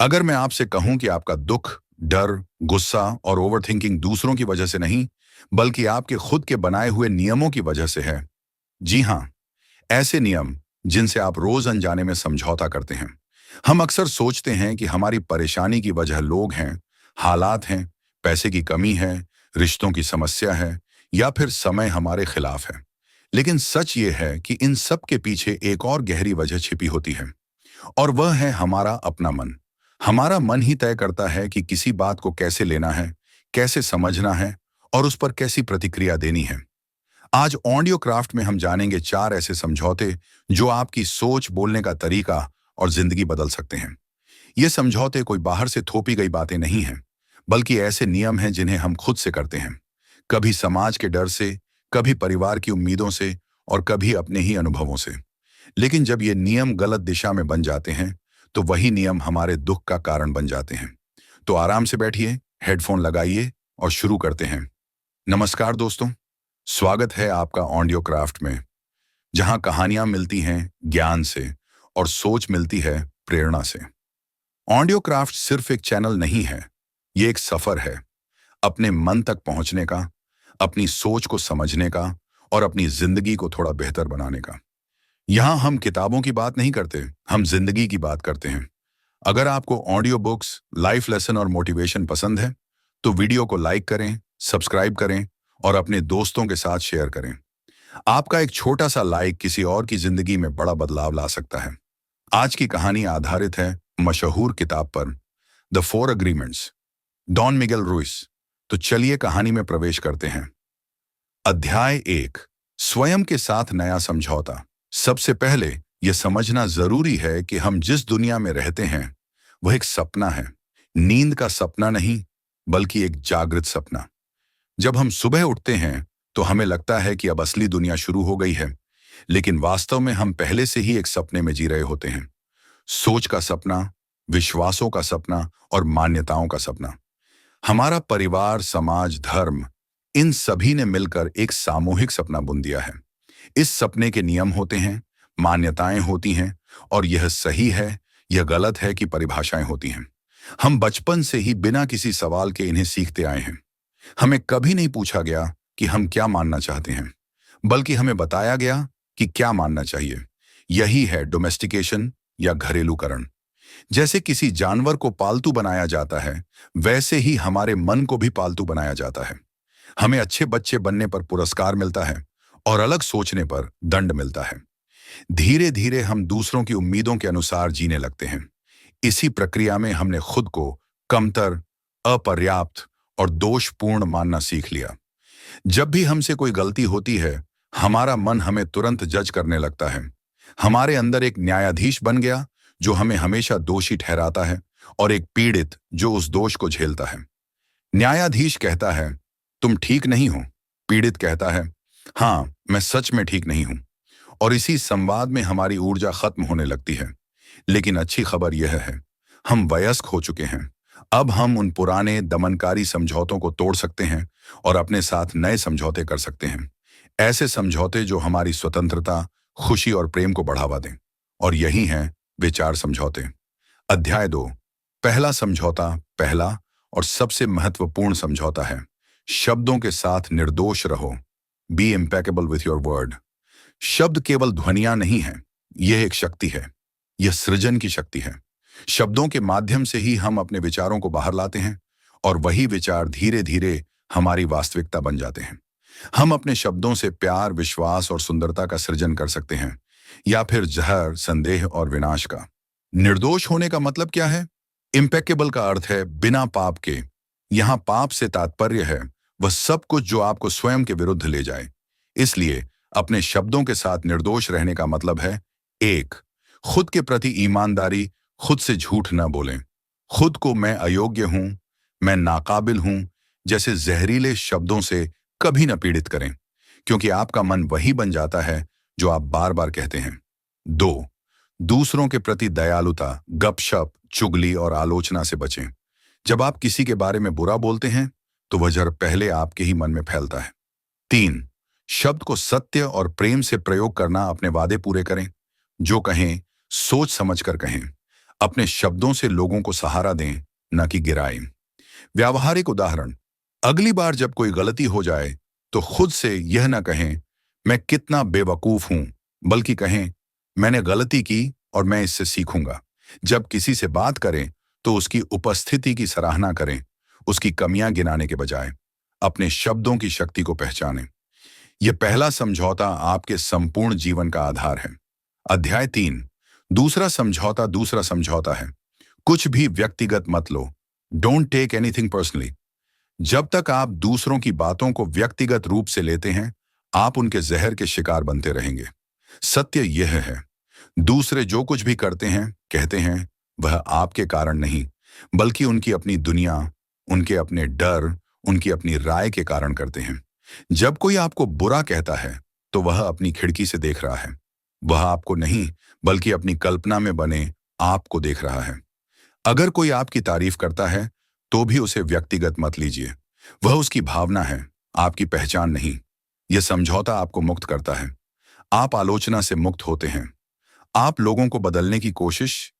अगर मैं आपसे कहूं कि आपका दुख, डर, गुस्सा और ओवरथिंकिंग दूसरों की वजह से नहीं, बल्कि आपके खुद के बनाए हुए नियमों की वजह से है। जी हां, ऐसे नियम जिनसे आप रोज अनजाने में समझौता करते हैं। हम अक्सर सोचते हैं कि हमारी परेशानी की वजह लोग हैं, हालात हैं, पैसे की कमी है, रिश्तों की समस्या है, या फिर समय हमारे खिलाफ है। लेकिन सच ये है कि इन सब के पीछे एक और गहरी वजह छिपी होती है, और वह है हमारा अपना मन। हमारा मन ही तय करता है कि किसी बात को कैसे लेना है, कैसे समझना है और उस पर कैसी प्रतिक्रिया देनी है। आज ऑडियो क्राफ्ट में हम जानेंगे 4 ऐसे समझौते जो आपकी सोच, बोलने का तरीका और जिंदगी बदल सकते हैं। ये समझौते कोई बाहर से थोपी गई बातें नहीं हैं, बल्कि ऐसे नियम हैं जिन्हें हम खुद से करते हैं। कभी समाज के डर से, कभी परिवार की उम्मीदों से और कभी अपने ही अनुभवों से। लेकिन जब ये नियम गलत दिशा में बन जाते हैं, तो वही नियम हमारे दुख का कारण बन जाते हैं। तो आराम से बैठिए, हेडफोन लगाइए और शुरू करते हैं। नमस्कार दोस्तों, स्वागत है आपका ऑडियो क्राफ्ट में, जहां कहानियां मिलती हैं ज्ञान से और सोच मिलती है प्रेरणा से। ऑडियो क्राफ्ट सिर्फ एक चैनल नहीं है, ये एक सफर है अपने मन तक पहुंचने का, अपनी सोच को समझने का और अपनी जिंदगी को थोड़ा बेहतर बनाने का। यहाँ हम किताबों की बात नहीं करते, हम जिंदगी की बात करते हैं। अगर आपको ऑडियो बुक्स, लाइफ लेसन और मोटिवेशन पसंद है, तो वीडियो को लाइक करें, सब्सक्राइब करें और अपने दोस्तों के साथ शेयर करें। आपका एक छोटा सा लाइक किसी और की जिंदगी में बड़ा बदलाव ला सकता है। आज की कहानी आधारित है मशहूर किताब पर, the 4 agreements, Don Miguel Ruiz. तो चलिए कहानी में प्रवेश करते हैं। अध्याय 1, स्वयं के साथ नया समझौता। सबसे पहले यह समझना जरूरी है कि हम जिस दुनिया में रहते हैं वह एक सपना है। नींद का सपना नहीं, बल्कि एक जागृत सपना। जब हम सुबह उठते हैं तो हमें लगता है कि अब असली दुनिया शुरू हो गई है, लेकिन वास्तव में हम पहले से ही एक सपने में जी रहे होते हैं। सोच का सपना, विश्वासों का सपना और मान्यताओं का सपना। हमारा परिवार, समाज, धर्म, इन सभी ने मिलकर एक सामूहिक सपना बुन दिया है। इस सपने के नियम होते हैं, मान्यताएं होती हैं और यह सही है, यह गलत है कि परिभाषाएं होती हैं। हम बचपन से ही बिना किसी सवाल के इन्हें सीखते आए हैं। हमें कभी नहीं पूछा गया कि हम क्या मानना चाहते हैं, बल्कि हमें बताया गया कि क्या मानना चाहिए। यही है डोमेस्टिकेशन या घरेलूकरण। जैसे किसी जानवर को पालतू बनाया जाता है, वैसे ही हमारे मन को भी पालतू बनाया जाता है। हमें अच्छे बच्चे बनने पर पुरस्कार मिलता है और अलग सोचने पर दंड मिलता है। धीरे धीरे हम दूसरों की उम्मीदों के अनुसार जीने लगते हैं। इसी प्रक्रिया में हमने खुद को कमतर, अपर्याप्त और दोषपूर्ण मानना सीख लिया। जब भी हमसे कोई गलती होती है, हमारा मन हमें तुरंत जज करने लगता है। हमारे अंदर एक न्यायाधीश बन गया जो हमें हमेशा दोषी ठहराता है, और एक पीड़ित जो उस दोष को झेलता है। न्यायाधीश कहता है, तुम ठीक नहीं हो। पीड़ित कहता है, हाँ, मैं सच में ठीक नहीं हूं। और इसी संवाद में हमारी ऊर्जा खत्म होने लगती है। लेकिन अच्छी खबर यह है, हम वयस्क हो चुके हैं। अब हम उन पुराने दमनकारी समझौतों को तोड़ सकते हैं और अपने साथ नए समझौते कर सकते हैं। ऐसे समझौते जो हमारी स्वतंत्रता, खुशी और प्रेम को बढ़ावा दें। और यही हैं वे 4 समझौते। अध्याय 2, पहला समझौता, पहला और सबसे महत्वपूर्ण समझौता है, शब्दों के साथ निर्दोष रहो। Be impeccable with your word. शब्द केवल ध्वनियां नहीं है, यह एक शक्ति है। यह सृजन की शक्ति है। शब्दों के माध्यम से ही हम अपने विचारों को बाहर लाते हैं, और वही विचार धीरे धीरे हमारी वास्तविकता बन जाते हैं। हम अपने शब्दों से प्यार, विश्वास और सुंदरता का सृजन कर सकते हैं, या फिर जहर, संदेह और विनाश का। निर्दोष होने का मतलब क्या है? इम्पेकेबल का अर्थ है बिना पाप के। यहां पाप से तात्पर्य है वह सब कुछ जो आपको स्वयं के विरुद्ध ले जाए। इसलिए अपने शब्दों के साथ निर्दोष रहने का मतलब है, 1, खुद के प्रति ईमानदारी, खुद से झूठ न बोलें। खुद को मैं अयोग्य हूं, मैं नाकाबिल हूं जैसे जहरीले शब्दों से कभी न पीड़ित करें, क्योंकि आपका मन वही बन जाता है जो आप बार बार कहते हैं। 2, दूसरों के प्रति दयालुता, गपशप, चुगली और आलोचना से बचें। जब आप किसी के बारे में बुरा बोलते हैं, तो वह जड़ पहले आपके ही मन में फैलता है। 3, शब्द को सत्य और प्रेम से प्रयोग करना, अपने वादे पूरे करें। जो कहें, सोच समझ कर कहें। अपने शब्दों से लोगों को सहारा दें, न कि गिराएं। व्यावहारिक उदाहरण, अगली बार जब कोई गलती हो जाए तो खुद से यह न कहें मैं कितना बेवकूफ हूं, बल्कि कहें मैंने गलती की और मैं इससे सीखूंगा। जब किसी से बात करें तो उसकी उपस्थिति की सराहना करें, उसकी कमियां गिनाने के बजाय। अपने शब्दों की शक्ति को पहचानें। यह पहला समझौता आपके संपूर्ण जीवन का आधार है। अध्याय 3। दूसरा समझौता है, कुछ भी व्यक्तिगत मत लो। Don't take anything personally. जब तक आप दूसरों की बातों को व्यक्तिगत रूप से लेते हैं, आप उनके जहर के शिकार बनते रहेंगे। सत्य यह है, दूसरे जो कुछ भी करते हैं, कहते हैं, वह आपके कारण नहीं, बल्कि उनकी अपनी दुनिया, उनके अपने डर, उनकी अपनी राय के कारण करते हैं। जब कोई आपको बुरा कहता है, तो वह अपनी खिड़की से देख रहा है। वह आपको नहीं, बल्कि अपनी कल्पना में बने आपको देख रहा है। अगर कोई आपकी तारीफ करता है, तो भी उसे व्यक्तिगत मत लीजिए। वह उसकी भावना है, आपकी पहचान नहीं। यह समझौता आपको मुक्त करता है। आप आलोचना से मुक्त होते हैं। आप लोगों को बदलने की कोशिश